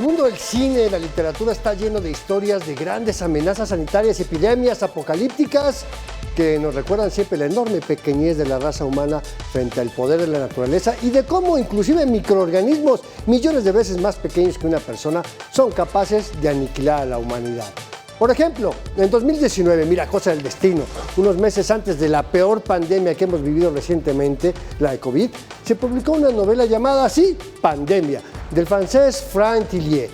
mundo del cine, la literatura está lleno de historias de grandes amenazas sanitarias, epidemias apocalípticas que nos recuerdan siempre la enorme pequeñez de la raza humana frente al poder de la naturaleza y de cómo inclusive microorganismos millones de veces más pequeños que una persona son capaces de aniquilar a la humanidad. Por ejemplo, en 2019, mira, cosa del destino, unos meses antes de la peor pandemia que hemos vivido recientemente, la de COVID, se publicó una novela llamada así, Pandemia, del francés Franck Tillier.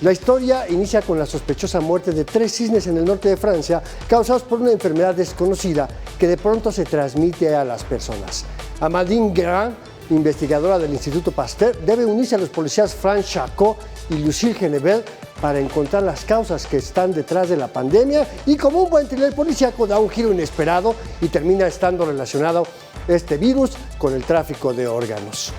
La historia inicia con la sospechosa muerte de 3 cisnes en el norte de Francia, causados por una enfermedad desconocida que de pronto se transmite a las personas. Amandine Guérin, investigadora del Instituto Pasteur, debe unirse a los policías Franck Charcot y Lucille Genebert para encontrar las causas que están detrás de la pandemia y como un buen thriller policíaco da un giro inesperado y termina estando relacionado este virus con el tráfico de órganos.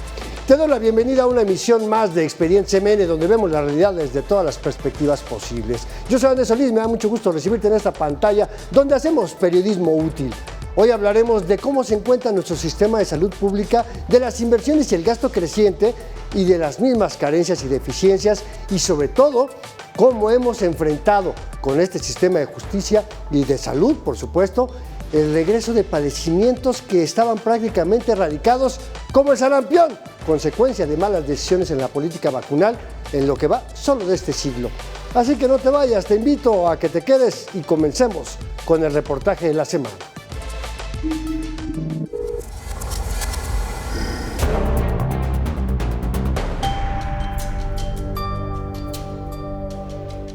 Te doy la bienvenida a una emisión más de Expediente CMN, donde vemos la realidad desde todas las perspectivas posibles. Yo soy Andrés Solís, me da mucho gusto recibirte en esta pantalla donde hacemos periodismo útil. Hoy hablaremos de cómo se encuentra nuestro sistema de salud pública, de las inversiones y el gasto creciente y de las mismas carencias y deficiencias y sobre todo cómo hemos enfrentado con este sistema de justicia y de salud, por supuesto, el regreso de padecimientos que estaban prácticamente erradicados como el sarampión, consecuencia de malas decisiones en la política vacunal en lo que va solo de este siglo. Así que no te vayas, te invito a que te quedes y comencemos con el reportaje de la semana.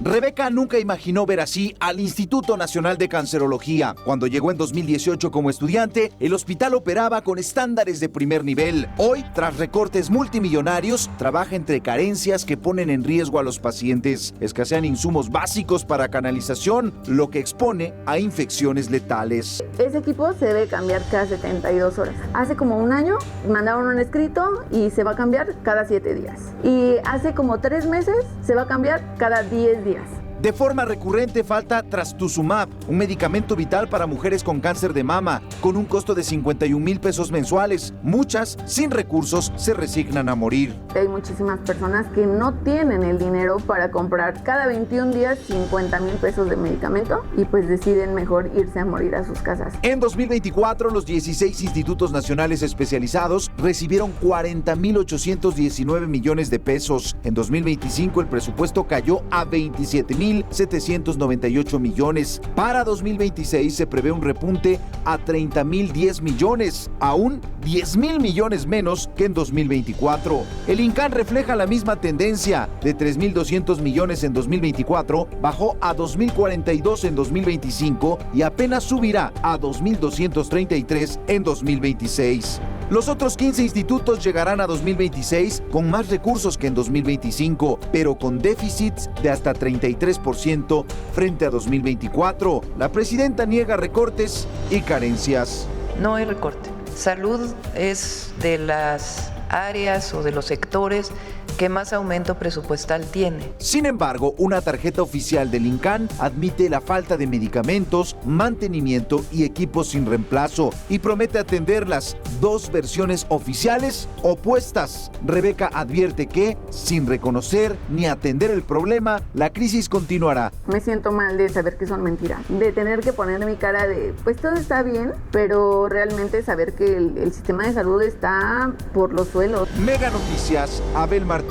Rebeca nunca imaginó ver así al Instituto Nacional de Cancerología. Cuando llegó en 2018 como estudiante, el hospital operaba con estándares de primer nivel. Hoy, tras recortes multimillonarios, trabaja entre carencias que ponen en riesgo a los pacientes. Escasean insumos básicos para canalización, lo que expone a infecciones letales. Ese equipo se debe cambiar cada 72 horas. Hace como un año mandaron un escrito y se va a cambiar cada 7 días. Y hace como 3 meses se va a cambiar cada 10 días. De forma recurrente falta Trastuzumab, un medicamento vital para mujeres con cáncer de mama, con un costo de 51,000 pesos mensuales. Muchas, sin recursos, se resignan a morir. Hay muchísimas personas que no tienen el dinero para comprar cada 21 días 50,000 pesos de medicamento y pues deciden mejor irse a morir a sus casas. En 2024, los 16 institutos nacionales especializados recibieron 40,819 millones de pesos. En 2025, el presupuesto cayó a 27,798 millones. Para 2026 se prevé un repunte a 30,010 millones, aún 10,000 millones menos que en 2024. El INCAN refleja la misma tendencia. De 3,200 millones en 2024, bajó a 2,042 en 2025 y apenas subirá a 2,233 en 2026. Los otros 15 institutos llegarán a 2026 con más recursos que en 2025, pero con déficits de hasta 33% frente a 2024. La presidenta niega recortes y carencias. No hay recorte. Salud es de las áreas o de los sectores que más aumento presupuestal tiene. Sin embargo, una tarjeta oficial del INCAN admite la falta de medicamentos, mantenimiento y equipos sin reemplazo y promete atender las 2 versiones oficiales opuestas. Rebeca advierte que, sin reconocer ni atender el problema, la crisis continuará. Me siento mal de saber que son mentiras, de tener que poner mi cara de, pues todo está bien, pero realmente saber que el sistema de salud está por los suelos. Mega Noticias, Abel Martínez.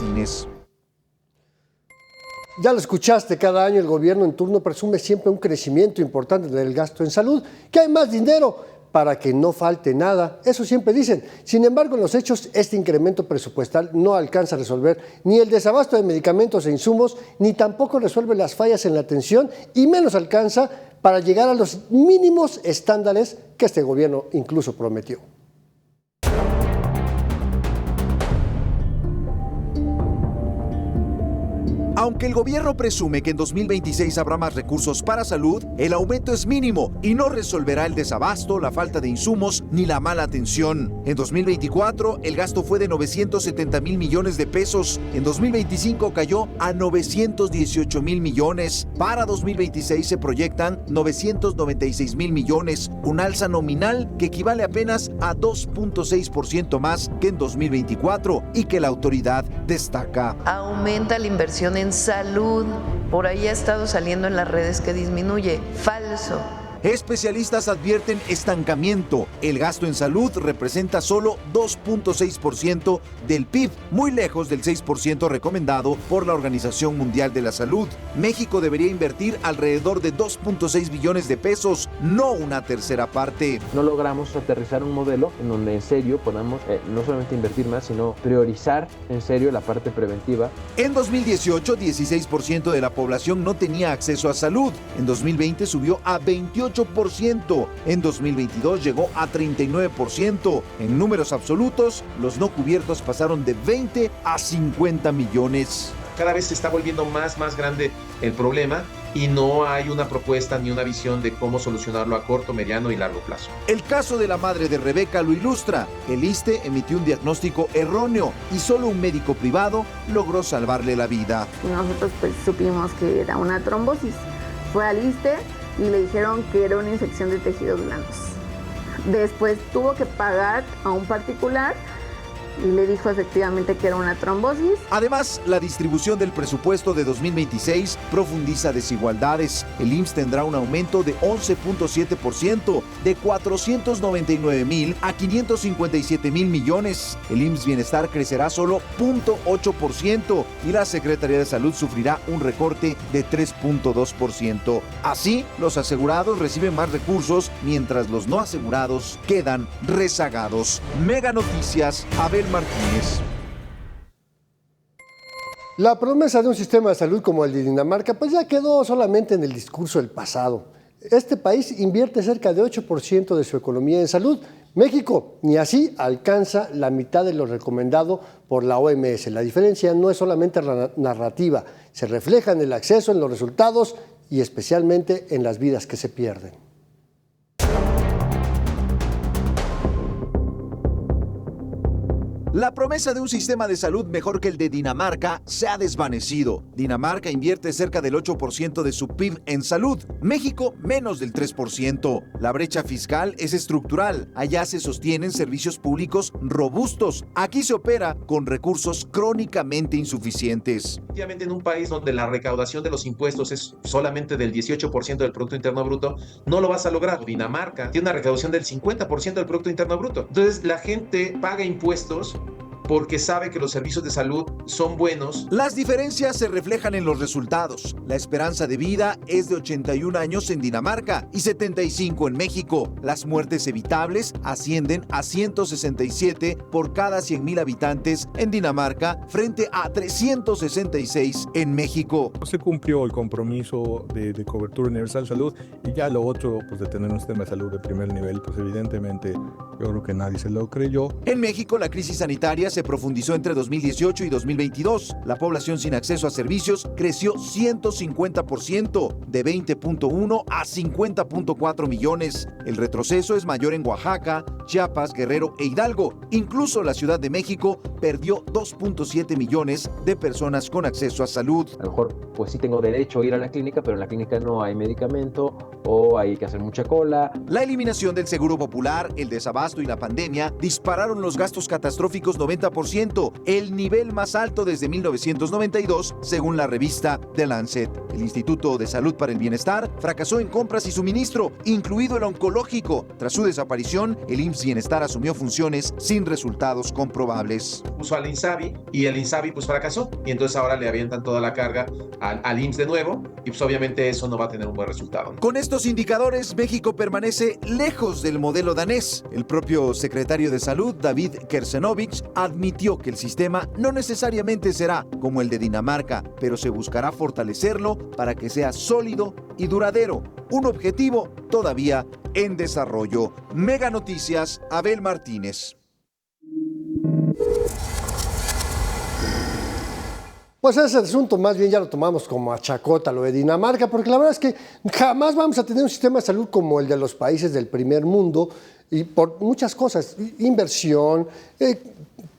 Ya lo escuchaste, cada año el gobierno en turno presume siempre un crecimiento importante del gasto en salud, que hay más dinero para que no falte nada, eso siempre dicen. Sin embargo, en los hechos, este incremento presupuestal no alcanza a resolver ni el desabasto de medicamentos e insumos, ni tampoco resuelve las fallas en la atención, y menos alcanza para llegar a los mínimos estándares que este gobierno incluso prometió. Aunque el gobierno presume que en 2026 habrá más recursos para salud, el aumento es mínimo y no resolverá el desabasto, la falta de insumos ni la mala atención. En 2024, el gasto fue de 970,000 millones de pesos. En 2025 cayó a 918,000 millones. Para 2026 se proyectan 996,000 millones, un alza nominal que equivale apenas a 2,6% más que en 2024 y que la autoridad destaca. Aumenta la inversión en En salud, por ahí ha estado saliendo en las redes que disminuye. Falso. Especialistas advierten estancamiento. El gasto en salud representa solo 2.6% del PIB, muy lejos del 6% recomendado por la Organización Mundial de la Salud. México debería invertir alrededor de 2.6 billones de pesos, no una tercera parte. No logramos aterrizar un modelo en donde en serio podamos no solamente invertir más, sino priorizar en serio la parte preventiva. En 2018, 16% de la población no tenía acceso a salud. En 2020 subió a 28%. En 2022 llegó a 39%. En números absolutos, los no cubiertos pasaron de 20 a 50 millones. Cada vez se está volviendo más grande el problema y no hay una propuesta ni una visión de cómo solucionarlo a corto, mediano y largo plazo. El caso de la madre de Rebeca lo ilustra. El ISSSTE emitió un diagnóstico erróneo y solo un médico privado logró salvarle la vida. Nosotros pues supimos que era una trombosis. Fue al ISSSTE y le dijeron que era una infección de tejidos blandos. Después tuvo que pagar a un particular y le dijo efectivamente que era una trombosis. Además, la distribución del presupuesto de 2026 profundiza desigualdades. El IMSS tendrá un aumento de 11.7%, de 499,000 a 557,000 millones. El IMSS Bienestar crecerá solo 0.8% y la Secretaría de Salud sufrirá un recorte de 3.2%. Así, los asegurados reciben más recursos, mientras los no asegurados quedan rezagados. Mega Noticias, Abel Martínez. La promesa de un sistema de salud como el de Dinamarca pues ya quedó solamente en el discurso del pasado. Este país invierte cerca de 8% de su economía en salud. México ni así alcanza la mitad de lo recomendado por la OMS. La diferencia no es solamente narrativa, se refleja en el acceso, en los resultados y especialmente en las vidas que se pierden. La promesa de un sistema de salud mejor que el de Dinamarca se ha desvanecido. Dinamarca invierte cerca del 8% de su PIB en salud, México menos del 3%. La brecha fiscal es estructural. Allá se sostienen servicios públicos robustos. Aquí se opera con recursos crónicamente insuficientes. Efectivamente, en un país donde la recaudación de los impuestos es solamente del 18% del Producto Interno Bruto, no lo vas a lograr. Dinamarca tiene una recaudación del 50% del Producto Interno Bruto. Entonces, la gente paga impuestos porque sabe que los servicios de salud son buenos. Las diferencias se reflejan en los resultados. La esperanza de vida es de 81 años en Dinamarca y 75 en México. Las muertes evitables ascienden a 167 por cada 100,000 habitantes en Dinamarca frente a 366 en México. Se cumplió el compromiso de cobertura universal de salud y ya lo otro, pues de tener un sistema de salud de primer nivel, pues evidentemente yo creo que nadie se lo creyó. En México la crisis sanitaria se profundizó entre 2018 y 2022. La población sin acceso a servicios creció 150%, de 20.1 a 50.4 millones. El retroceso es mayor en Oaxaca, Chiapas, Guerrero e Hidalgo. Incluso la Ciudad de México perdió 2.7 millones de personas con acceso a salud. A lo mejor, pues sí tengo derecho a ir a la clínica, pero en la clínica no hay medicamento o hay que hacer mucha cola. La eliminación del Seguro Popular, el desabasto y la pandemia dispararon los gastos catastróficos 90%, el nivel más alto desde 1992, según la revista The Lancet. El Instituto de Salud para el Bienestar fracasó en compras y suministro, incluido el oncológico. Tras su desaparición, el IMSS Bienestar asumió funciones sin resultados comprobables. Puso al INSABI y el INSABI pues fracasó y entonces ahora le avientan toda la carga al IMSS de nuevo y pues obviamente eso no va a tener un buen resultado. Con estos indicadores, México permanece lejos del modelo danés. El propio secretario de Salud, David Kersenovich, admitió que el sistema no necesariamente será como el de Dinamarca, pero se buscará fortalecerlo para que sea sólido y duradero. Un objetivo todavía en desarrollo. Mega Noticias, Abel Martínez. Pues ese asunto más bien ya lo tomamos como a chacota, lo de Dinamarca, porque la verdad es que jamás vamos a tener un sistema de salud como el de los países del primer mundo y por muchas cosas, inversión,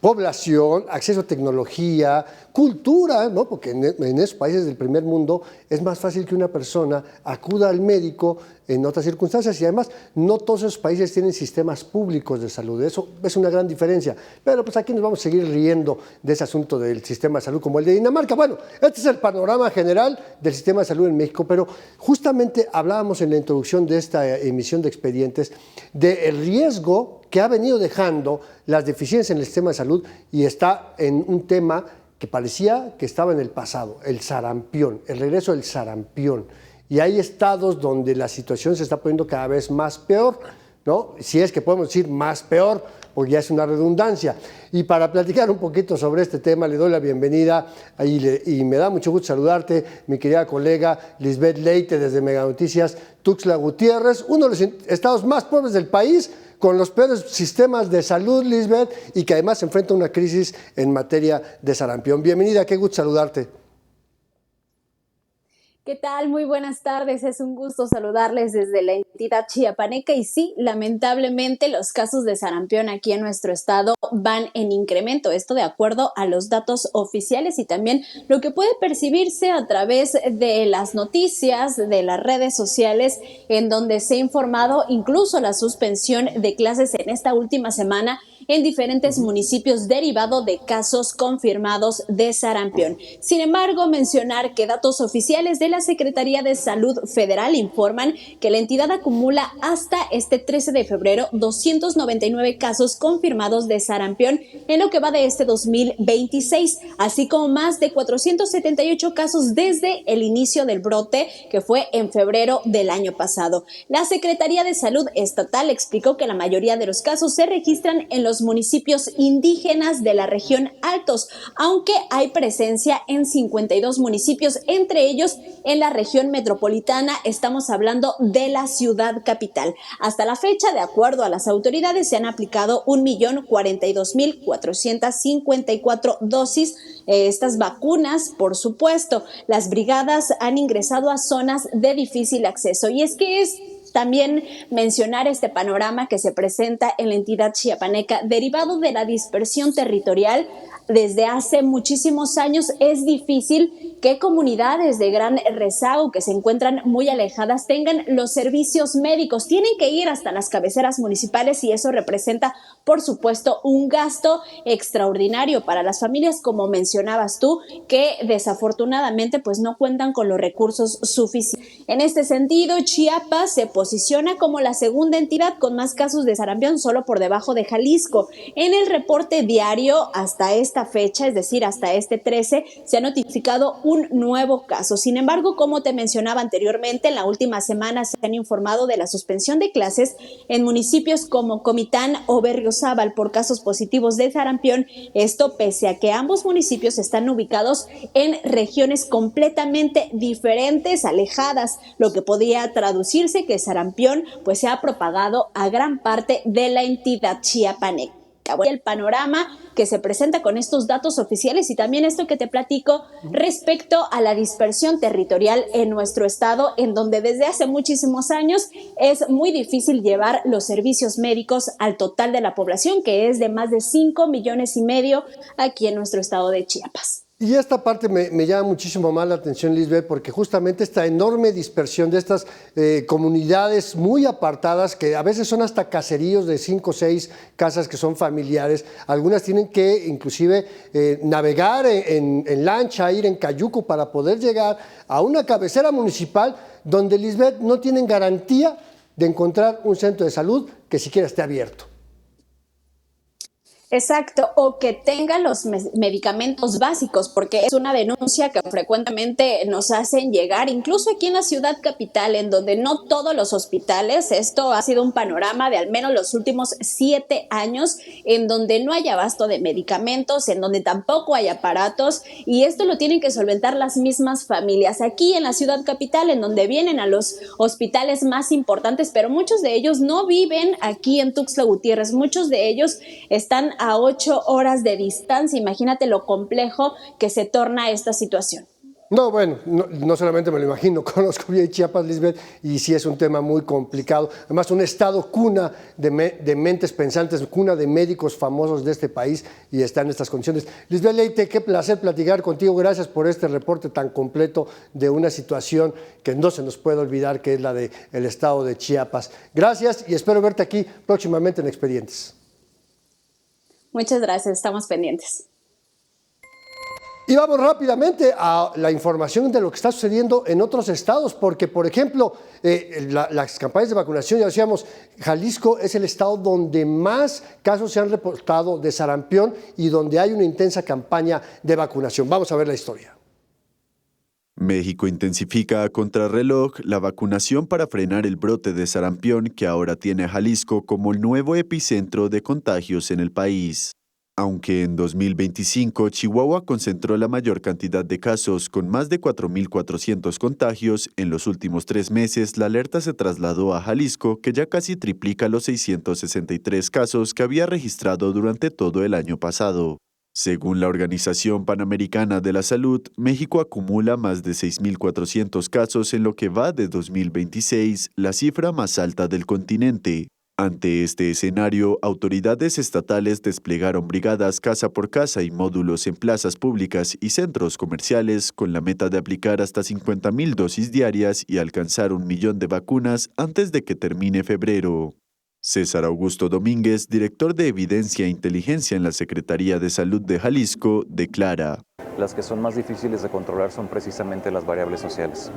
población, acceso a tecnología, cultura, ¿no? Porque en esos países del primer mundo es más fácil que una persona acuda al médico en otras circunstancias y además no todos esos países tienen sistemas públicos de salud. Eso es una gran diferencia. Pero pues aquí nos vamos a seguir riendo de ese asunto del sistema de salud como el de Dinamarca. Bueno, este es el panorama general del sistema de salud en México, pero justamente hablábamos en la introducción de esta emisión de expedientes del riesgo que ha venido dejando las deficiencias en el sistema de salud y está en un tema que parecía que estaba en el pasado, el sarampión, el regreso del sarampión. Y hay estados donde la situación se está poniendo cada vez más peor, ¿no? Si es que podemos decir más peor, porque ya es una redundancia. Y para platicar un poquito sobre este tema, le doy la bienvenida y me da mucho gusto saludarte, mi querida colega Lisbeth Leite desde Mega Noticias, Tuxtla Gutiérrez, uno de los estados más pobres del país, con los peores sistemas de salud, Lisbeth, y que además enfrenta una crisis en materia de sarampión. Bienvenida, qué gusto saludarte. ¿Qué tal? Muy buenas tardes. Es un gusto saludarles desde la entidad chiapaneca y sí, lamentablemente los casos de sarampión aquí en nuestro estado van en incremento. Esto de acuerdo a los datos oficiales y también lo que puede percibirse a través de las noticias, de las redes sociales, en donde se ha informado incluso la suspensión de clases en esta última semana en diferentes municipios derivado de casos confirmados de sarampión. Sin embargo, mencionar que datos oficiales de la Secretaría de Salud Federal informan que la entidad acumula hasta este 13 de febrero 299 casos confirmados de sarampión en lo que va de este 2026, así como más de 478 casos desde el inicio del brote, que fue en febrero del año pasado. La Secretaría de Salud Estatal explicó que la mayoría de los casos se registran en los municipios indígenas de la región Altos, aunque hay presencia en 52 municipios, entre ellos en la región metropolitana. Estamos hablando de la ciudad capital. Hasta la fecha, de acuerdo a las autoridades, se han aplicado 1,042,454 dosis. Estas vacunas, por supuesto, las brigadas han ingresado a zonas de difícil acceso. Y es que también mencionar este panorama que se presenta en la entidad chiapaneca derivado de la dispersión territorial. Desde hace muchísimos años es difícil que comunidades de gran rezago que se encuentran muy alejadas tengan los servicios médicos. Tienen que ir hasta las cabeceras municipales y eso representa, por supuesto, un gasto extraordinario para las familias, como mencionabas tú, que desafortunadamente pues no cuentan con los recursos suficientes. En este sentido, Chiapas se posiciona como la segunda entidad con más casos de sarampión, solo por debajo de Jalisco. En el reporte diario hasta esta fecha, es decir, hasta este 13, se ha notificado un nuevo caso. Sin embargo, como te mencionaba anteriormente, en la última semana se han informado de la suspensión de clases en municipios como Comitán o Berriozábal por casos positivos de sarampión. Esto pese a que ambos municipios están ubicados en regiones completamente diferentes, alejadas, lo que podría traducirse que el sarampión pues se ha propagado a gran parte de la entidad chiapaneca. El panorama que se presenta con estos datos oficiales y también esto que te platico respecto a la dispersión territorial en nuestro estado, en donde desde hace muchísimos años es muy difícil llevar los servicios médicos al total de la población, que es de más de 5,5 millones aquí en nuestro estado de Chiapas. Y esta parte me llama muchísimo más la atención, Lisbeth, porque justamente esta enorme dispersión de estas comunidades muy apartadas, que a veces son hasta caseríos de 5 o 6 casas que son familiares, algunas tienen que inclusive navegar en lancha, ir en cayuco para poder llegar a una cabecera municipal donde, Lisbeth, no tienen garantía de encontrar un centro de salud que siquiera esté abierto. Exacto, o que tengan los medicamentos básicos, porque es una denuncia que frecuentemente nos hacen llegar, incluso aquí en la ciudad capital, en donde no todos los hospitales, esto ha sido un panorama de al menos los últimos 7 años, en donde no hay abasto de medicamentos, en donde tampoco hay aparatos, y esto lo tienen que solventar las mismas familias. Aquí en la ciudad capital, en donde vienen a los hospitales más importantes, pero muchos de ellos no viven aquí en Tuxtla Gutiérrez, muchos de ellos están a 8 horas de distancia. Imagínate lo complejo que se torna esta situación. No, bueno, no solamente me lo imagino, conozco bien Chiapas, Lisbeth, y sí es un tema muy complicado. Además, un estado cuna de mentes pensantes, cuna de médicos famosos de este país, y está en estas condiciones. Lisbeth Leite, qué placer platicar contigo. Gracias por este reporte tan completo de una situación que no se nos puede olvidar, que es la del estado de Chiapas. Gracias y espero verte aquí próximamente en Expedientes. Muchas gracias, estamos pendientes. Y vamos rápidamente a la información de lo que está sucediendo en otros estados, porque, por ejemplo, las campañas de vacunación, ya decíamos, Jalisco es el estado donde más casos se han reportado de sarampión y donde hay una intensa campaña de vacunación. Vamos a ver la historia. México intensifica a contrarreloj la vacunación para frenar el brote de sarampión que ahora tiene a Jalisco como el nuevo epicentro de contagios en el país. Aunque en 2025 Chihuahua concentró la mayor cantidad de casos con más de 4.400 contagios, en los últimos 3 meses la alerta se trasladó a Jalisco, que ya casi triplica los 663 casos que había registrado durante todo el año pasado. Según la Organización Panamericana de la Salud, México acumula más de 6.400 casos en lo que va de 2026, la cifra más alta del continente. Ante este escenario, autoridades estatales desplegaron brigadas casa por casa y módulos en plazas públicas y centros comerciales con la meta de aplicar hasta 50.000 dosis diarias y alcanzar 1 millón de vacunas antes de que termine febrero. César Augusto Domínguez, director de Evidencia e Inteligencia en la Secretaría de Salud de Jalisco, declara: Las que son más difíciles de controlar son precisamente las variables sociales.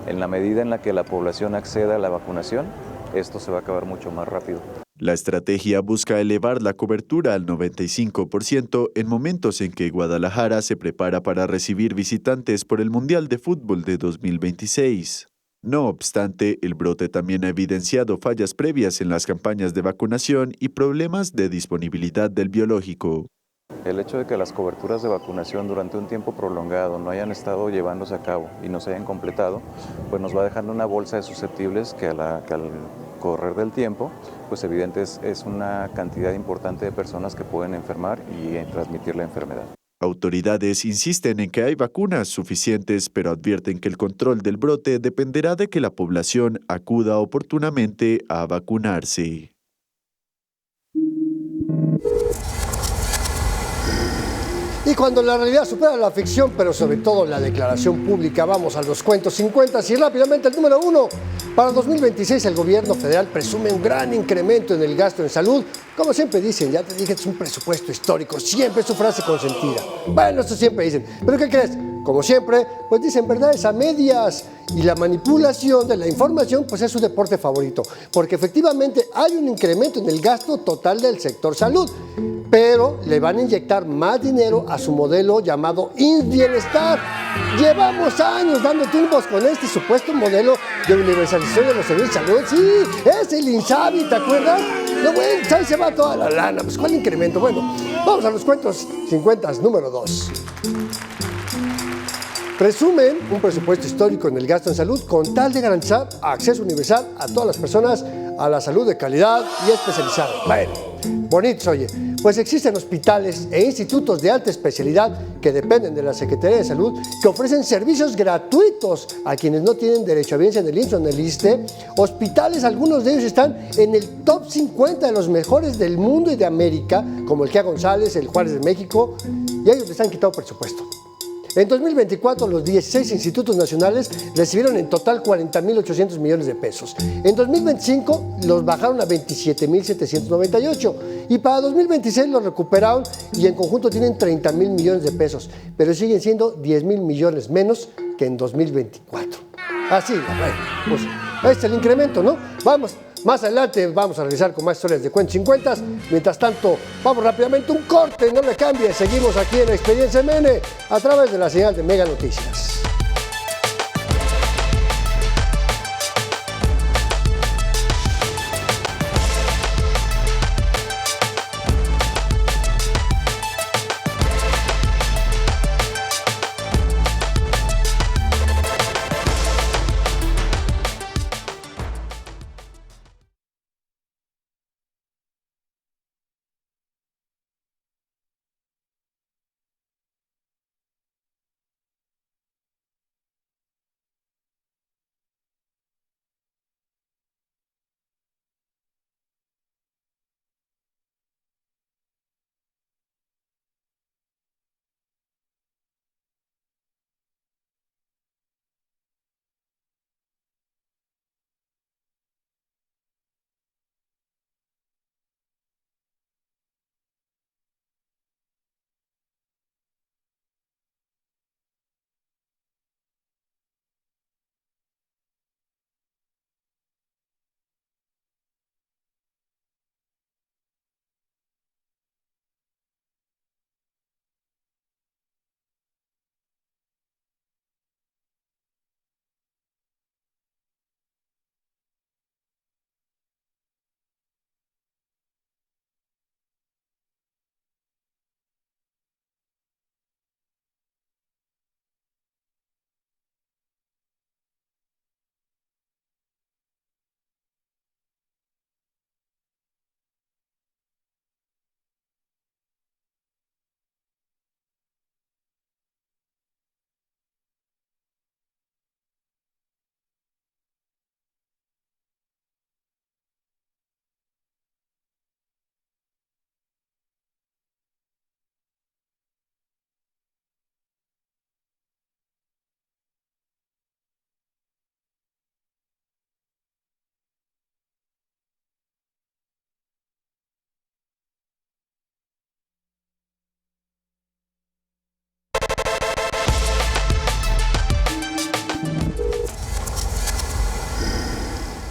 En la medida en la que la población acceda a la vacunación, esto se va a acabar mucho más rápido. La estrategia busca elevar la cobertura al 95% en momentos en que Guadalajara se prepara para recibir visitantes por el Mundial de Fútbol de 2026. No obstante, el brote también ha evidenciado fallas previas en las campañas de vacunación y problemas de disponibilidad del biológico. El hecho de que las coberturas de vacunación durante un tiempo prolongado no hayan estado llevándose a cabo y no se hayan completado, pues nos va dejando una bolsa de susceptibles que al correr del tiempo, pues evidente es una cantidad importante de personas que pueden enfermar y transmitir la enfermedad. Autoridades insisten en que hay vacunas suficientes, pero advierten que el control del brote dependerá de que la población acuda oportunamente a vacunarse. Y cuando la realidad supera la ficción, pero sobre todo la declaración pública, vamos a los cuentos 50 y rápidamente el número 1. Para 2026 el gobierno federal presume un gran incremento en el gasto en salud. Como siempre dicen, ya te dije, es un presupuesto histórico, siempre es su frase consentida. Bueno, esto siempre dicen, ¿pero qué crees? Como siempre, pues dicen verdades a medias y la manipulación de la información pues es su deporte favorito, porque efectivamente hay un incremento en el gasto total del sector salud, pero le van a inyectar más dinero a su modelo llamado IMSS-Bienestar. Llevamos años dando tumbos con este supuesto modelo de universalización de los servicios de salud. Sí, es el INSABI, ¿te acuerdas? No, bueno, ahí se va toda la lana. Pues, ¿cuál incremento? Bueno, vamos a los cuentos 50, número 2. Presumen un presupuesto histórico en el gasto en salud con tal de garantizar acceso universal a todas las personas a la salud de calidad y especializada. Bueno, bonito, oye. Pues existen hospitales e institutos de alta especialidad que dependen de la Secretaría de Salud que ofrecen servicios gratuitos a quienes no tienen derecho a evidencia en el IMSS o en el ISSSTE. Hospitales, algunos de ellos están en el top 50 de los mejores del mundo y de América, como el Gia González, el Juárez de México, y a ellos les han quitado presupuesto. En 2024, los 16 institutos nacionales recibieron en total 40.800 millones de pesos. En 2025, los bajaron a 27.798. Y para 2026 los recuperaron y en conjunto tienen 30.000 millones de pesos. Pero siguen siendo 10.000 millones menos que en 2024. Así, bueno, pues este es el incremento, ¿no? Vamos. Más adelante vamos a realizar con más historias de cuentos 50. Mientras tanto, vamos rápidamente un corte, no le cambie. Seguimos aquí en Experiencia MN a través de la señal de Mega Noticias.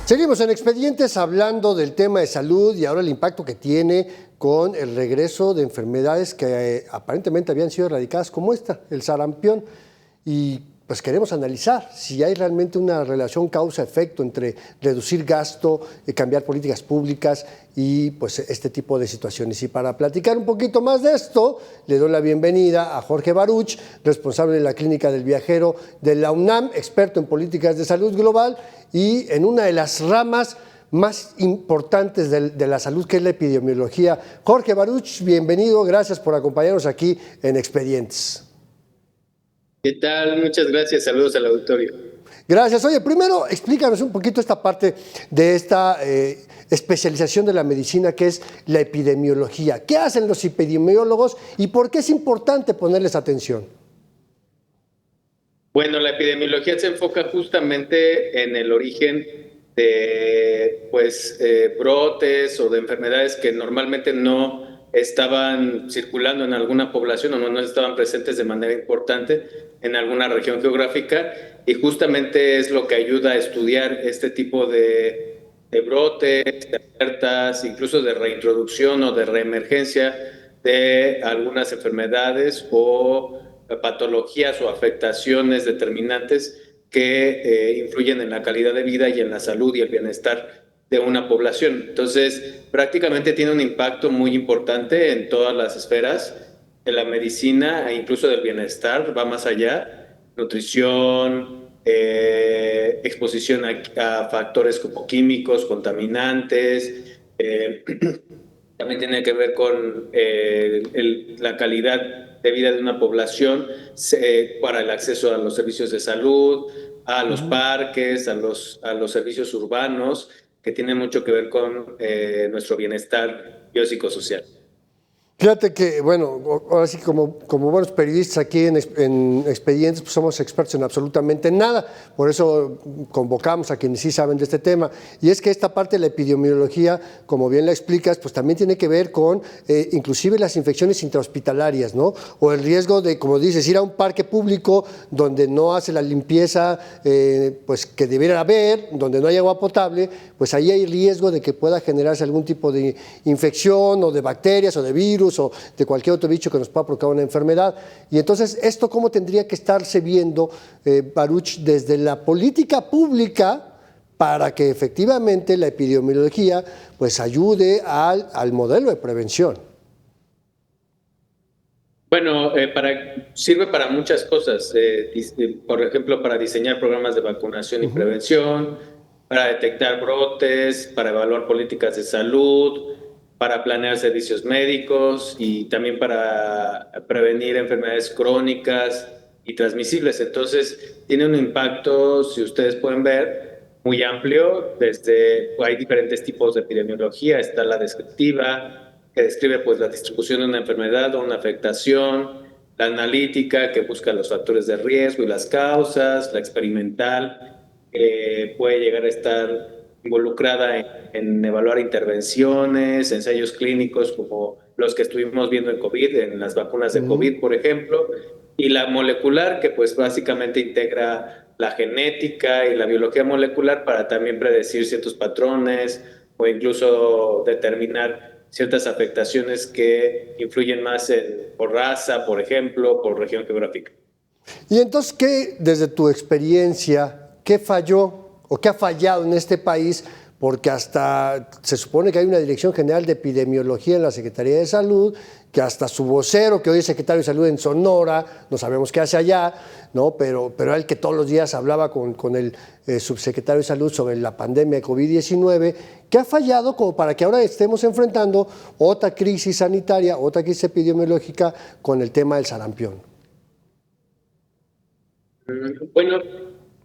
Seguimos en Expedientes hablando del tema de salud y ahora el impacto que tiene con el regreso de enfermedades que aparentemente habían sido erradicadas como esta, el sarampión. Y pues queremos analizar si hay realmente una relación causa-efecto entre reducir gasto, cambiar políticas públicas y pues este tipo de situaciones. Y para platicar un poquito más de esto, le doy la bienvenida a Jorge Baruch, responsable de la Clínica del Viajero de la UNAM, experto en políticas de salud global y en una de las ramas más importantes de la salud, que es la epidemiología. Jorge Baruch, bienvenido, gracias por acompañarnos aquí en Expedientes. ¿Qué tal? Muchas gracias, saludos al auditorio. Gracias. Oye, primero explícanos un poquito esta parte de esta especialización de la medicina que es la epidemiología. ¿Qué hacen los epidemiólogos y por qué es importante ponerles atención? Bueno, la epidemiología se enfoca justamente en el origen de brotes o de enfermedades que normalmente no estaban circulando en alguna población o no estaban presentes de manera importante en alguna región geográfica, y justamente es lo que ayuda a estudiar este tipo de brotes, de alertas, incluso de reintroducción o de reemergencia de algunas enfermedades o patologías o afectaciones determinantes que influyen en la calidad de vida y en la salud y el bienestar de una población. Entonces, prácticamente tiene un impacto muy importante en todas las esferas de la medicina e incluso del bienestar, va más allá, nutrición, exposición a factores como químicos, contaminantes, también tiene que ver con la calidad de vida de una población para el acceso a los servicios de salud, a los parques, a los servicios urbanos, que tiene mucho que ver con nuestro bienestar biopsicosocial. Fíjate que, bueno, ahora sí como buenos periodistas aquí en Expedientes, pues somos expertos en absolutamente nada, por eso convocamos a quienes sí saben de este tema, y es que esta parte de la epidemiología, como bien la explicas, pues también tiene que ver con inclusive las infecciones intrahospitalarias, ¿no? O el riesgo de, como dices, ir a un parque público donde no hace la limpieza pues que debiera haber, donde no hay agua potable, pues ahí hay riesgo de que pueda generarse algún tipo de infección o de bacterias o de virus o de cualquier otro bicho que nos pueda provocar una enfermedad. Y entonces, ¿esto cómo tendría que estarse viendo, Baruch, desde la política pública para que efectivamente la epidemiología pues ayude al modelo de prevención? Bueno, sirve para muchas cosas, por ejemplo, para diseñar programas de vacunación y prevención, para detectar brotes, para evaluar políticas de salud, para planear servicios médicos y también para prevenir enfermedades crónicas y transmisibles. Entonces, tiene un impacto, si ustedes pueden ver, muy amplio. Hay diferentes tipos de epidemiología. Está la descriptiva, que describe pues la distribución de una enfermedad o una afectación, la analítica, que busca los factores de riesgo y las causas, la experimental, puede llegar a estar involucrada en evaluar intervenciones, ensayos clínicos como los que estuvimos viendo en COVID, en las vacunas de COVID, por ejemplo, y la molecular, que pues básicamente integra la genética y la biología molecular para también predecir ciertos patrones o incluso determinar ciertas afectaciones que influyen más por raza, por ejemplo, por región geográfica. Y entonces, ¿qué, desde tu experiencia, qué falló o qué ha fallado en este país? Porque hasta se supone que hay una Dirección General de Epidemiología en la Secretaría de Salud, que hasta su vocero, que hoy es secretario de Salud en Sonora, no sabemos qué hace allá, ¿no? Pero era el que todos los días hablaba con el subsecretario de Salud sobre la pandemia de COVID-19. ¿Qué ha fallado como para que ahora estemos enfrentando otra crisis sanitaria, otra crisis epidemiológica con el tema del sarampión? Bueno,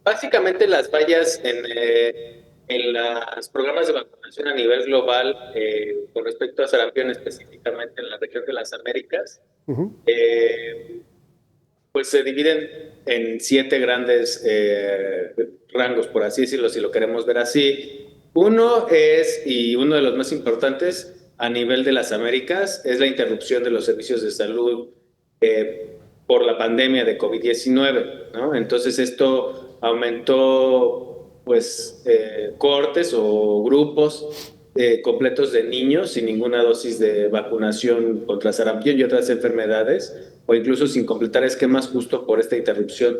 básicamente las fallas en los programas de vacunación a nivel global con respecto a sarampión, específicamente en la región de las Américas, pues se dividen en 7 grandes rangos, por así decirlo, si lo queremos ver así. Uno de los más importantes a nivel de las Américas, es la interrupción de los servicios de salud por la pandemia de COVID-19, ¿no? Entonces esto aumentó cortes o grupos completos de niños sin ninguna dosis de vacunación contra sarampión y otras enfermedades, o incluso sin completar esquemas justo por esta interrupción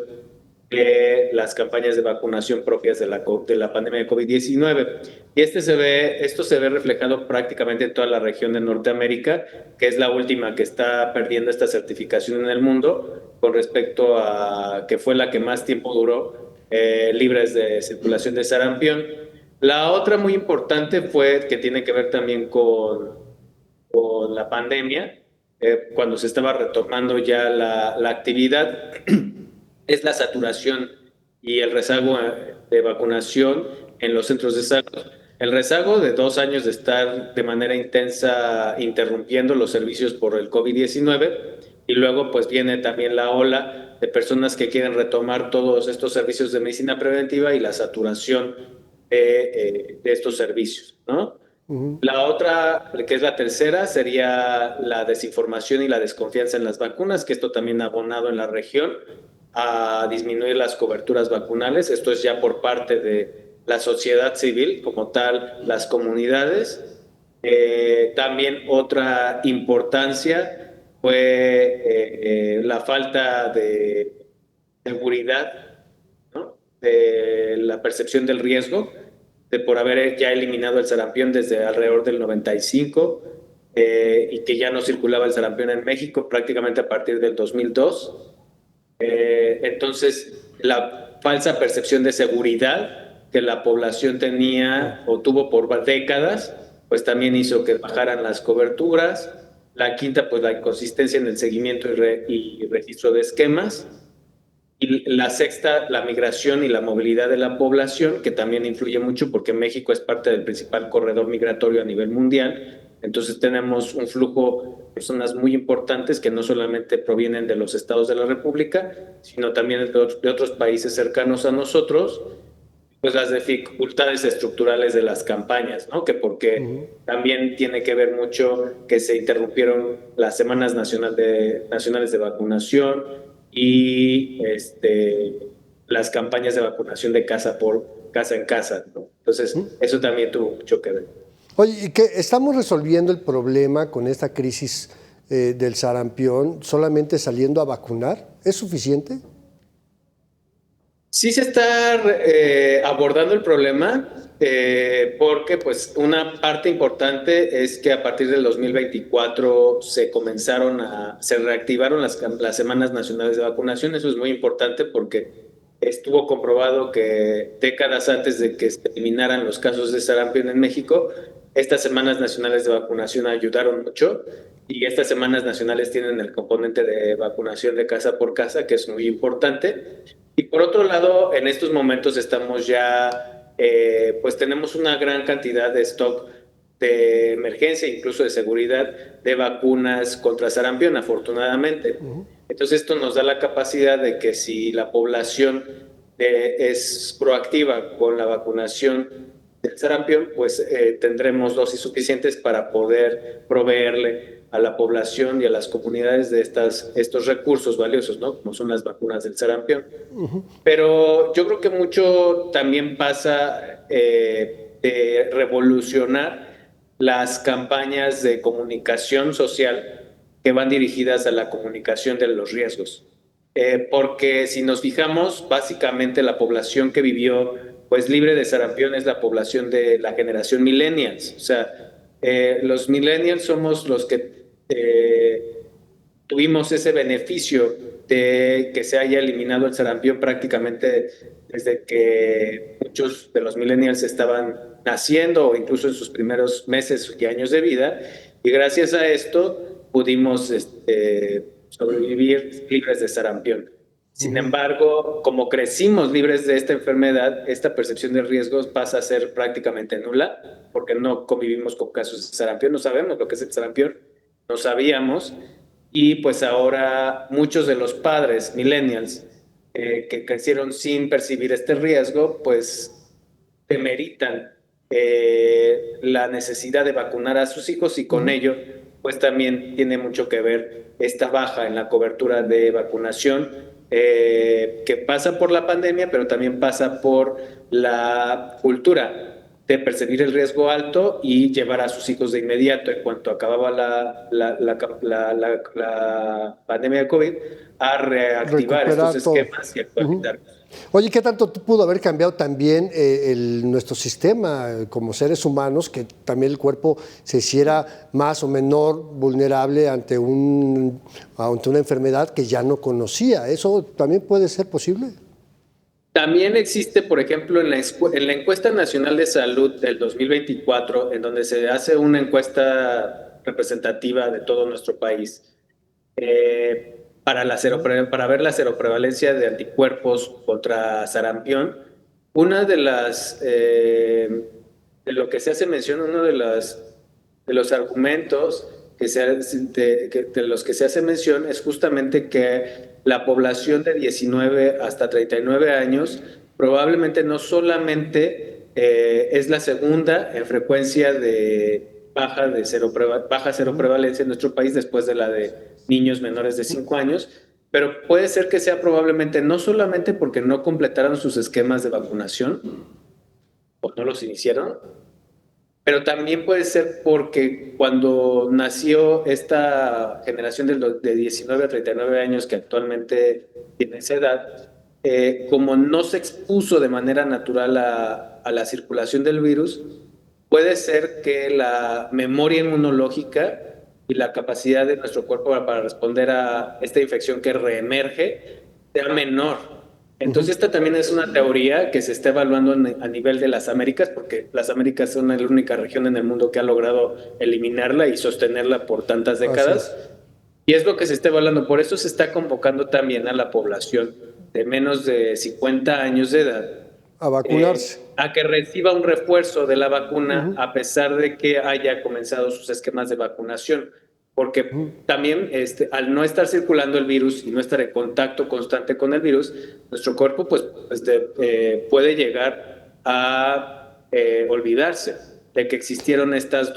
de las campañas de vacunación propias de la pandemia de COVID-19. Y esto se ve reflejado prácticamente en toda la región de Norteamérica, que es la última que está perdiendo esta certificación en el mundo, con respecto a que fue la que más tiempo duró libres de circulación de sarampión. La otra muy importante fue que tiene que ver también con la pandemia, cuando se estaba retomando ya la actividad, es la saturación y el rezago de vacunación en los centros de salud. El rezago de 2 años de estar de manera intensa interrumpiendo los servicios por el COVID-19, y luego pues viene también la ola de personas que quieren retomar todos estos servicios de medicina preventiva y la saturación de estos servicios, ¿no? La otra, que es la tercera, sería la desinformación y la desconfianza en las vacunas, que esto también ha abonado en la región a disminuir las coberturas vacunales. Esto es ya por parte de la sociedad civil, como tal, las comunidades. También otra importancia fue la falta de seguridad, ¿no? De la percepción del riesgo, de por haber ya eliminado el sarampión desde alrededor del 95, y que ya no circulaba el sarampión en México prácticamente a partir del 2002. Entonces, la falsa percepción de seguridad que la población tenía o tuvo por décadas, pues también hizo que bajaran las coberturas. La quinta, pues la inconsistencia en el seguimiento y registro de esquemas. Y la sexta, la migración y la movilidad de la población, que también influye mucho porque México es parte del principal corredor migratorio a nivel mundial. Entonces tenemos un flujo de personas muy importantes que no solamente provienen de los estados de la República, sino también de otros países cercanos a nosotros. Pues las dificultades estructurales de las campañas, ¿no? Que porque también tiene que ver mucho que se interrumpieron las semanas nacionales de vacunación y las campañas de vacunación de casa en casa, ¿no? Entonces, eso también tuvo mucho que ver. Oye, ¿y qué estamos resolviendo el problema con esta crisis del sarampión solamente saliendo a vacunar? ¿Es suficiente? Sí se está abordando el problema, porque pues una parte importante es que a partir del 2024 se reactivaron las semanas nacionales de vacunación. Eso es muy importante porque estuvo comprobado que décadas antes de que se eliminaran los casos de sarampión en México, estas semanas nacionales de vacunación ayudaron mucho, y estas semanas nacionales tienen el componente de vacunación de casa por casa, que es muy importante. Y por otro lado, en estos momentos estamos ya, pues tenemos una gran cantidad de stock de emergencia, incluso de seguridad, de vacunas contra sarampión, afortunadamente. Entonces esto nos da la capacidad de que si la población es proactiva con la vacunación del sarampión, pues tendremos dosis suficientes para poder proveerle a la población y a las comunidades de estos recursos valiosos, ¿no? Como son las vacunas del sarampión. Pero yo creo que mucho también pasa de revolucionar las campañas de comunicación social que van dirigidas a la comunicación de los riesgos. Porque si nos fijamos, básicamente la población que vivió pues libre de sarampión es la población de la generación millennials. O sea, los millennials somos los que tuvimos ese beneficio de que se haya eliminado el sarampión prácticamente desde que muchos de los millennials estaban naciendo o incluso en sus primeros meses y años de vida, y gracias a esto pudimos sobrevivir libres de sarampión. Sin embargo, como crecimos libres de esta enfermedad, esta percepción de riesgos pasa a ser prácticamente nula, porque no convivimos con casos de sarampión, no sabemos lo que es el sarampión, no sabíamos, y pues ahora muchos de los padres millennials que crecieron sin percibir este riesgo, pues demeritan la necesidad de vacunar a sus hijos, y con ello pues también tiene mucho que ver esta baja en la cobertura de vacunación que pasa por la pandemia, pero también pasa por la cultura de percibir el riesgo alto y llevar a sus hijos de inmediato, en cuanto acababa la pandemia de COVID, a reactivar estos esquemas y actualizarlos. Oye, ¿qué tanto pudo haber cambiado también nuestro sistema como seres humanos, que también el cuerpo se hiciera más o menor vulnerable ante una enfermedad que ya no conocía? ¿Eso también puede ser posible? También existe, por ejemplo, en la Encuesta Nacional de Salud del 2024, en donde se hace una encuesta representativa de todo nuestro país, para ver la seroprevalencia de anticuerpos contra sarampión. Una de lo que se hace mención, uno de los argumentos de los que se hace mención es justamente que la población de 19 hasta 39 años probablemente no solamente es la segunda en frecuencia de baja seroprevalencia en nuestro país, después de la de niños menores de 5 años, pero puede ser que sea probablemente no solamente porque no completaron sus esquemas de vacunación o no los iniciaron, pero también puede ser porque cuando nació esta generación de 19 a 39 años que actualmente tiene esa edad, como no se expuso de manera natural a la circulación del virus, puede ser que la memoria inmunológica y la capacidad de nuestro cuerpo para responder a esta infección que reemerge sea menor. Entonces esta también es una teoría que se está evaluando a nivel de las Américas, porque las Américas son la única región en el mundo que ha logrado eliminarla y sostenerla por tantas décadas. Y es lo que se está evaluando. Por eso se está convocando también a la población de menos de 50 años de edad a vacunarse, a que reciba un refuerzo de la vacuna, a pesar de que haya comenzado sus esquemas de vacunación. Porque también al no estar circulando el virus y no estar en contacto constante con el virus, nuestro cuerpo puede llegar a olvidarse de que existieron estas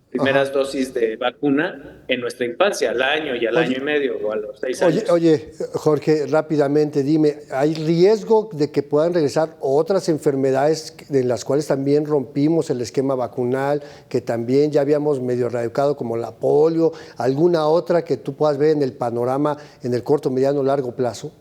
primeras dosis de vacuna en nuestra infancia, al año y al año y medio o a los 6 años. Oye, Jorge, rápidamente dime, ¿hay riesgo de que puedan regresar otras enfermedades en las cuales también rompimos el esquema vacunal, que también ya habíamos medio erradicado, como la polio, alguna otra que tú puedas ver en el panorama en el corto, mediano, largo plazo?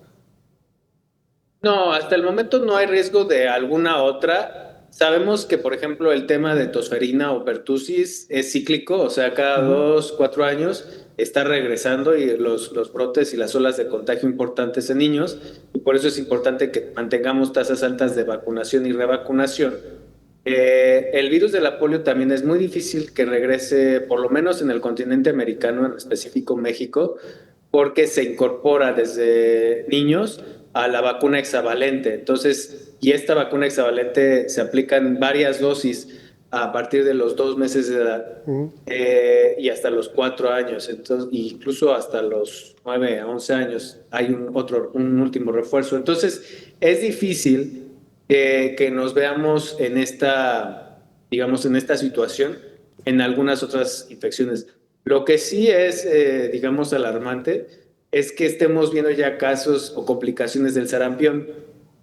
No, hasta el momento no hay riesgo de alguna otra. Sabemos que, por ejemplo, el tema de tosferina o pertussis es cíclico, o sea, cada 2-4 años está regresando y los brotes y las olas de contagio importantes en niños, y por eso es importante que mantengamos tasas altas de vacunación y revacunación. El virus de la polio también es muy difícil que regrese, por lo menos en el continente americano, en específico México, porque se incorpora desde niños a la vacuna hexavalente. Entonces, y esta vacuna hexavalente se aplica en varias dosis a partir de los 2 meses de edad y hasta los 4 años, entonces, incluso hasta los 9 a 11 años hay un último refuerzo. Entonces, es difícil que nos veamos en esta situación en algunas otras infecciones. Lo que sí es, alarmante, es que estemos viendo ya casos o complicaciones del sarampión,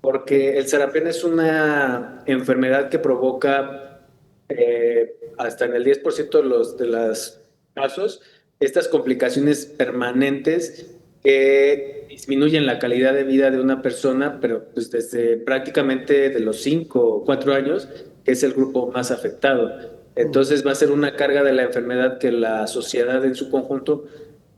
porque el sarampión es una enfermedad que provoca hasta en el 10% de los casos estas complicaciones permanentes que disminuyen la calidad de vida de una persona, pero pues desde prácticamente de los 5 o 4 años, que es el grupo más afectado. Entonces va a ser una carga de la enfermedad que la sociedad en su conjunto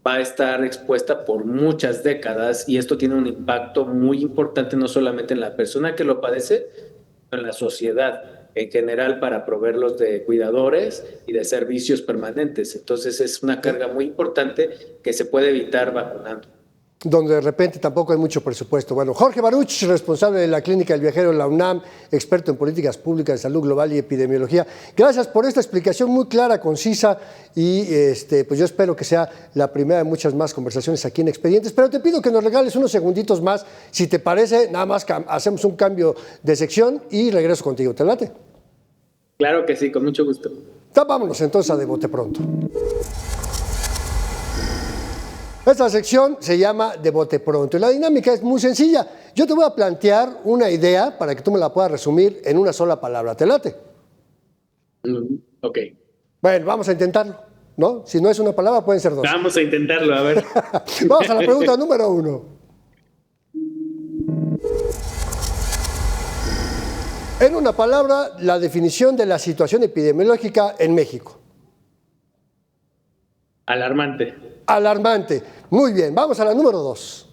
va a estar expuesta por muchas décadas, y esto tiene un impacto muy importante no solamente en la persona que lo padece, sino en la sociedad en general, para proveerlos de cuidadores y de servicios permanentes. Entonces es una carga muy importante que se puede evitar vacunando. Donde de repente tampoco hay mucho presupuesto. Bueno, Jorge Baruch, responsable de la Clínica del Viajero en la UNAM, experto en políticas públicas de salud global y epidemiología. Gracias por esta explicación muy clara, concisa, y pues yo espero que sea la primera de muchas más conversaciones aquí en Expedientes, pero te pido que nos regales unos segunditos más, si te parece, nada más hacemos un cambio de sección y regreso contigo. ¿Te late? Claro que sí, con mucho gusto. Vámonos entonces a De Bote Pronto. Esta sección se llama De Bote Pronto y la dinámica es muy sencilla. Yo te voy a plantear una idea para que tú me la puedas resumir en una sola palabra. ¿Te late? Ok. Bueno, vamos a intentarlo, ¿no? Si no es una palabra, pueden ser dos. Vamos a intentarlo, a ver. Vamos a la pregunta número 1. En una palabra, la definición de la situación epidemiológica en México. Alarmante. Alarmante. Muy bien, vamos a la número 2.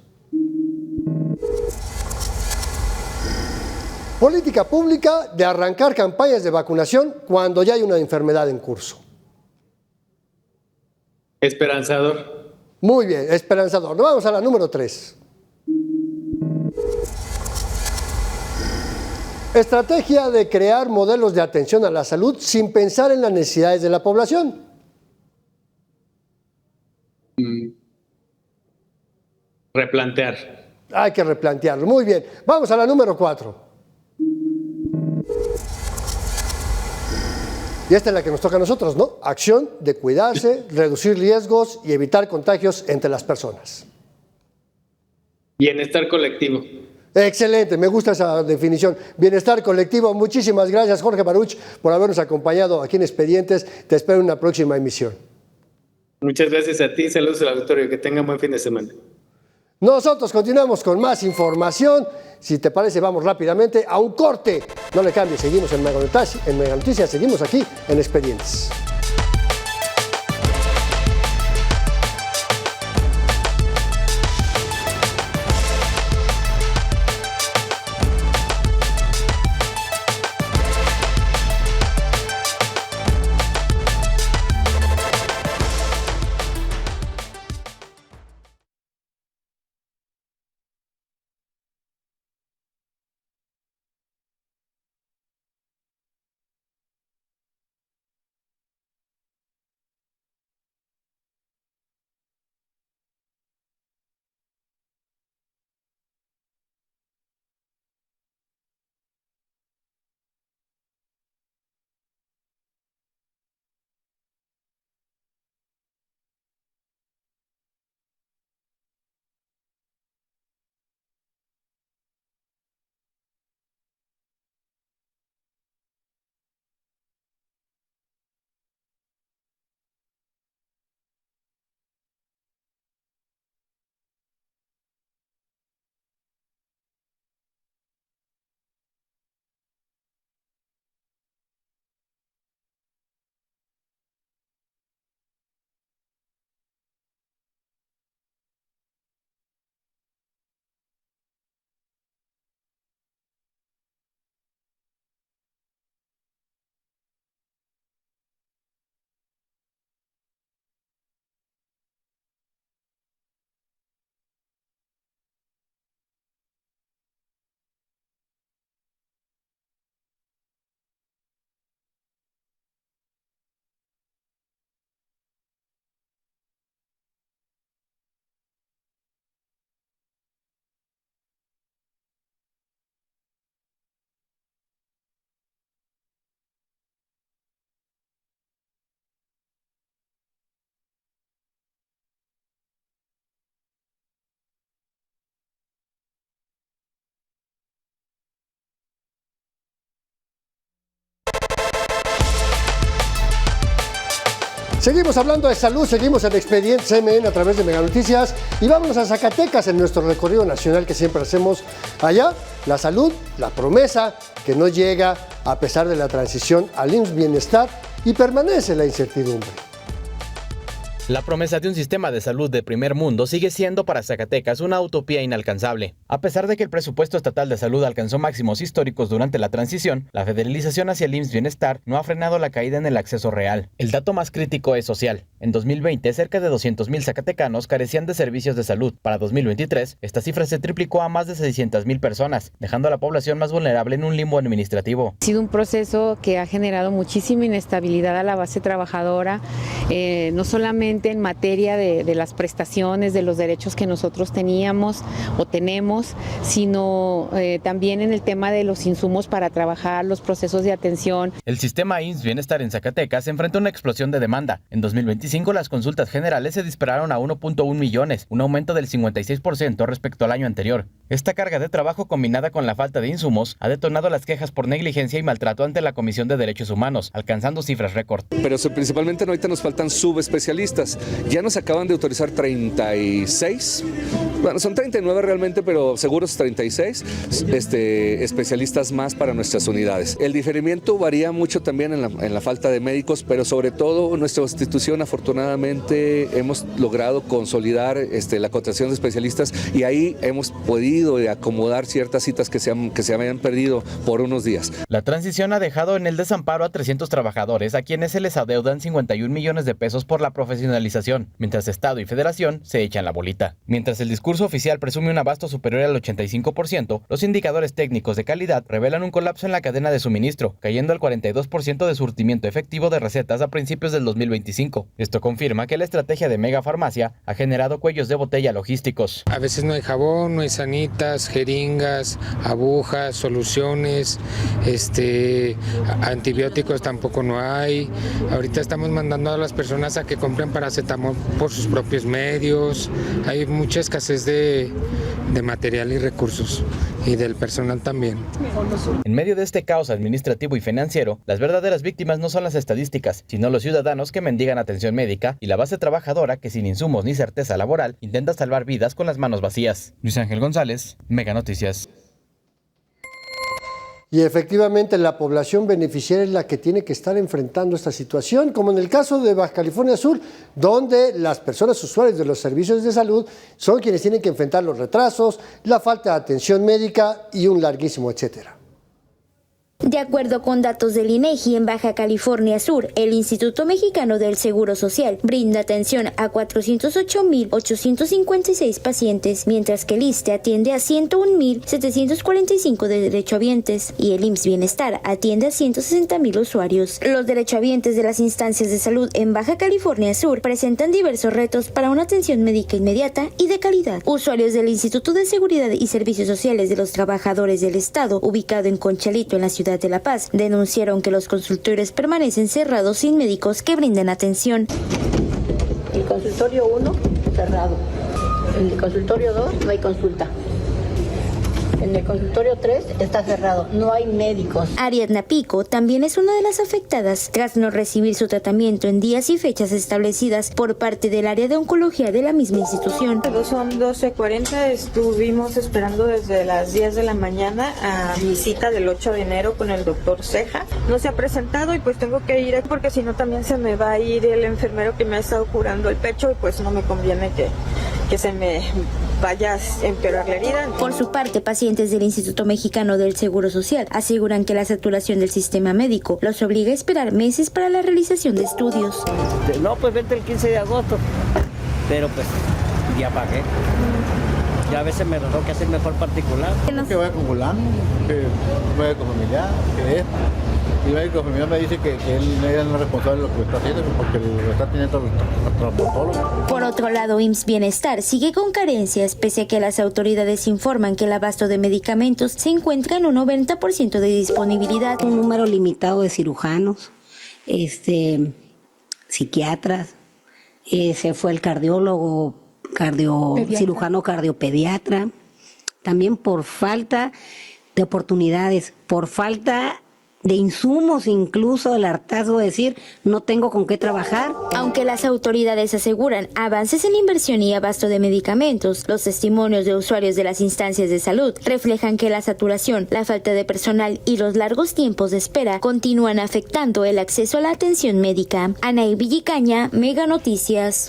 Política pública de arrancar campañas de vacunación cuando ya hay una enfermedad en curso. Esperanzador. Muy bien, esperanzador. Vamos a la número 3. Estrategia de crear modelos de atención a la salud sin pensar en las necesidades de la población. Replantear. Hay que replantearlo. Muy bien. Vamos a la número 4. Y esta es la que nos toca a nosotros, ¿no? Acción de cuidarse, reducir riesgos y evitar contagios entre las personas. Bienestar colectivo. Excelente, me gusta esa definición. Bienestar colectivo. Muchísimas gracias, Jorge Baruch, por habernos acompañado aquí en Expedientes. Te espero en una próxima emisión. Muchas gracias a ti. Saludos al auditorio. Que tengan buen fin de semana. Nosotros continuamos con más información. Si te parece, vamos rápidamente a un corte. No le cambies, seguimos en Mega Noticias, seguimos aquí en Expedientes. Seguimos hablando de salud, seguimos en Expedientes CMN a través de Mega Noticias y vámonos a Zacatecas en nuestro recorrido nacional que siempre hacemos allá. La salud, la promesa que no llega a pesar de la transición al IMSS Bienestar y permanece la incertidumbre. La promesa de un sistema de salud de primer mundo sigue siendo para Zacatecas una utopía inalcanzable. A pesar de que el presupuesto estatal de salud alcanzó máximos históricos durante la transición, la federalización hacia el IMSS Bienestar no ha frenado la caída en el acceso real. El dato más crítico es social. En 2020, cerca de 200,000 zacatecanos carecían de servicios de salud. Para 2023, esta cifra se triplicó a más de 600,000 personas, dejando a la población más vulnerable en un limbo administrativo. Ha sido un proceso que ha generado muchísima inestabilidad a la base trabajadora, no solamente solamente en materia de las prestaciones, de los derechos que nosotros teníamos o tenemos, sino también en el tema de los insumos para trabajar, los procesos de atención. El sistema IMSS Bienestar en Zacatecas enfrenta una explosión de demanda. En 2025 las consultas generales se dispararon a 1.1 millones, un aumento del 56% respecto al año anterior. Esta carga de trabajo combinada con la falta de insumos ha detonado las quejas por negligencia y maltrato ante la Comisión de Derechos Humanos, alcanzando cifras récord. Pero principalmente ahorita nos faltan subespecialistas. Ya nos acaban de autorizar 36, bueno, son 39 realmente, pero seguros 36 especialistas más para nuestras unidades. El diferimiento varía mucho también en la falta de médicos, pero sobre todo nuestra institución afortunadamente hemos logrado consolidar la contratación de especialistas y ahí hemos podido acomodar ciertas citas que se habían perdido por unos días. La transición ha dejado en el desamparo a 300 trabajadores a quienes se les adeudan 51 millones de pesos por la profesionalización, mientras Estado y Federación se echan la bolita. Mientras el discurso oficial presume un abasto superior al 85%, los indicadores técnicos de calidad revelan un colapso en la cadena de suministro, cayendo al 42% de surtimiento efectivo de recetas a principios del 2025. Esto confirma que la estrategia de Megafarmacia ha generado cuellos de botella logísticos. A veces no hay jabón, no hay sanitas, jeringas, agujas, soluciones, antibióticos tampoco no hay. Ahorita estamos mandando a las personas a que compren paracetamol por sus propios medios. Hay mucha escasez de material y recursos y del personal también. En medio de este caos administrativo y financiero, las verdaderas víctimas no son las estadísticas, sino los ciudadanos que mendigan atención médica y la base trabajadora que sin insumos ni certeza laboral intenta salvar vidas con las manos vacías. Luis Ángel González, Mega Noticias. Y efectivamente la población beneficiaria es la que tiene que estar enfrentando esta situación, como en el caso de Baja California Sur, donde las personas usuarias de los servicios de salud son quienes tienen que enfrentar los retrasos, la falta de atención médica y un larguísimo etcétera. De acuerdo con datos del INEGI en Baja California Sur, el Instituto Mexicano del Seguro Social brinda atención a 408,856 pacientes, mientras que el ISSSTE atiende a 101,745 de derechohabientes y el IMSS Bienestar atiende a 160,000 usuarios. Los derechohabientes de las instancias de salud en Baja California Sur presentan diversos retos para una atención médica inmediata y de calidad. Usuarios del Instituto de Seguridad y Servicios Sociales de los Trabajadores del Estado, ubicado en Conchalito, en la ciudad de La Paz, denunciaron que los consultorios permanecen cerrados sin médicos que brinden atención. El consultorio 1 cerrado, en el consultorio 2 no hay consulta. En el consultorio 3 está cerrado, no hay médicos. Ariadna Pico también es una de las afectadas tras no recibir su tratamiento en días y fechas establecidas por parte del área de oncología de la misma institución. Son 12:40, estuvimos esperando desde las 10 de la mañana a mi cita del 8 de enero con el doctor Ceja. No se ha presentado y pues tengo que ir porque si no también se me va a ir el enfermero que me ha estado curando el pecho y pues no me conviene que se me vaya a empeorar la herida. Por su parte, pacientes del Instituto Mexicano del Seguro Social aseguran que la saturación del sistema médico los obliga a esperar meses para la realización de estudios. No, pues vente el 15 de agosto, pero pues ya pagué. Ya a veces me tengo que hacer mejor particular. Que voy acumulando, que voy a familiar, que es. Y el médico familiar me dice que él no es responsable de lo que está haciendo porque lo está teniendo el traumatólogo. Por otro lado, IMSS Bienestar sigue con carencias, pese a que las autoridades informan que el abasto de medicamentos se encuentra en un 90% de disponibilidad. Un número limitado de cirujanos, psiquiatras, se fue el cardiólogo, cirujano cardiopediatra, también por falta de oportunidades, por falta de insumos, incluso el hartazgo de decir no tengo con qué trabajar. Aunque las autoridades aseguran avances en inversión y abasto de medicamentos, los testimonios de usuarios de las instancias de salud reflejan que la saturación, la falta de personal y los largos tiempos de espera continúan afectando el acceso a la atención médica. Anaí Villicaña, Mega Noticias.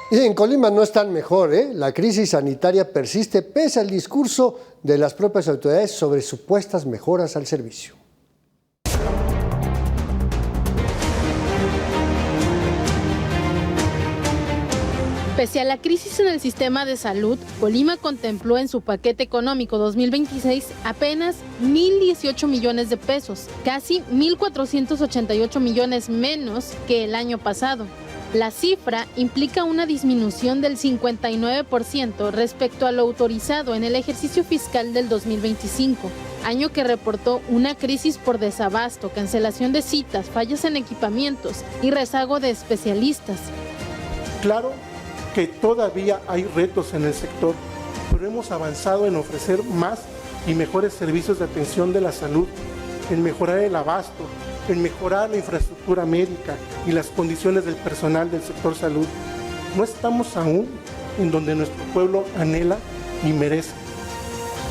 Y en Colima no están mejor, ¿eh? La crisis sanitaria persiste pese al discurso de las propias autoridades sobre supuestas mejoras al servicio. Pese a la crisis en el sistema de salud, Colima contempló en su paquete económico 2026 apenas 1,018 millones de pesos, casi 1,488 millones menos que el año pasado. La cifra implica una disminución del 59% respecto a lo autorizado en el ejercicio fiscal del 2025, año que reportó una crisis por desabasto, cancelación de citas, fallas en equipamientos y rezago de especialistas. Claro que todavía hay retos en el sector, pero hemos avanzado en ofrecer más y mejores servicios de atención de la salud, en mejorar el abasto, en mejorar la infraestructura médica y las condiciones del personal del sector salud. No estamos aún en donde nuestro pueblo anhela y merece.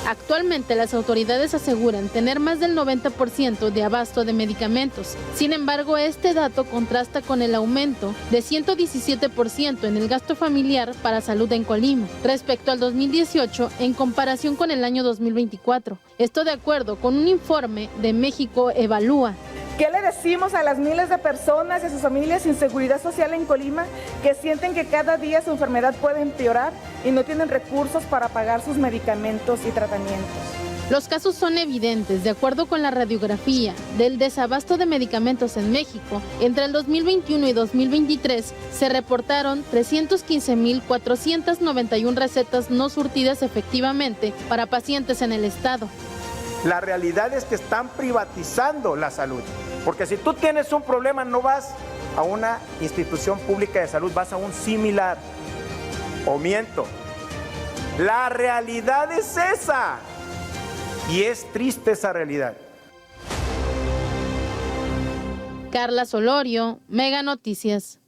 Actualmente las autoridades aseguran tener más del 90% de abasto de medicamentos. Sin embargo, este dato contrasta con el aumento de 117% en el gasto familiar para salud en Colima respecto al 2018 en comparación con el año 2024. Esto de acuerdo con un informe de México Evalúa. ¿Qué le decimos a las miles de personas y a sus familias sin seguridad social en Colima que sienten que cada día su enfermedad puede empeorar y no tienen recursos para pagar sus medicamentos y tratamientos? Los casos son evidentes. De acuerdo con la radiografía del desabasto de medicamentos en México, entre el 2021 y 2023 se reportaron 315,491 recetas no surtidas efectivamente para pacientes en el estado. La realidad es que están privatizando la salud, porque si tú tienes un problema no vas a una institución pública de salud, vas a un similar. O miento. La realidad es esa. Y es triste esa realidad. Carla Solorio, Mega Noticias.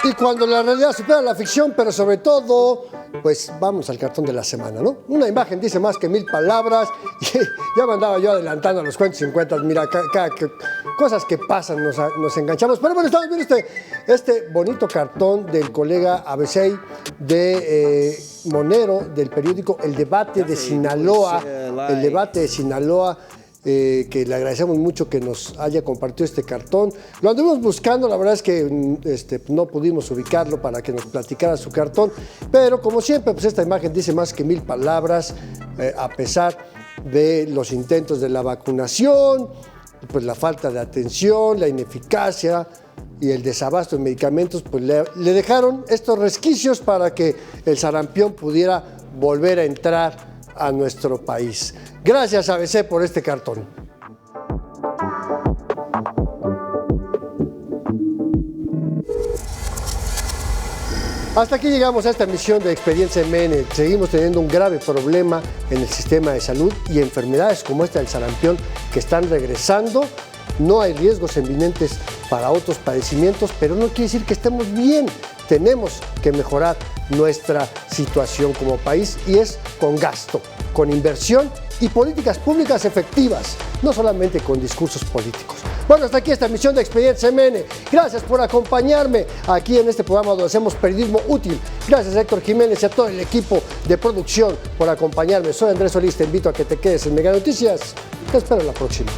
Y cuando la realidad supera la ficción, pero sobre todo, pues vamos al cartón de la semana, ¿no? Una imagen dice más que 1000 palabras. Y ya me andaba yo adelantando a los cuentos 50. Mira, cosas que pasan, nos enganchamos. Pero bueno, estamos viendo este bonito cartón del colega Abesey de Monero, del periódico El Debate de Sinaloa. El Debate de Sinaloa. Que le agradecemos mucho que nos haya compartido este cartón. Lo anduvimos buscando, la verdad es que no pudimos ubicarlo para que nos platicara su cartón, pero como siempre, pues esta imagen dice más que 1000 palabras, a pesar de los intentos de la vacunación, pues la falta de atención, la ineficacia y el desabasto de medicamentos, pues le dejaron estos resquicios para que el sarampión pudiera volver a entrar a nuestro país. Gracias, ABC, por este cartón. Hasta aquí llegamos a esta emisión de Experiencia MN. Seguimos teniendo un grave problema en el sistema de salud y enfermedades como esta del sarampión que están regresando. No hay riesgos inminentes para otros padecimientos, pero no quiere decir que estemos bien. Tenemos que mejorar nuestra situación como país y es con gasto, con inversión y políticas públicas efectivas, no solamente con discursos políticos. Bueno, hasta aquí esta emisión de Experiencia MN. Gracias por acompañarme aquí en este programa donde hacemos periodismo útil. Gracias a Héctor Jiménez y a todo el equipo de producción por acompañarme. Soy Andrés Solís, te invito a que te quedes en Mega Noticias. Te espero la próxima.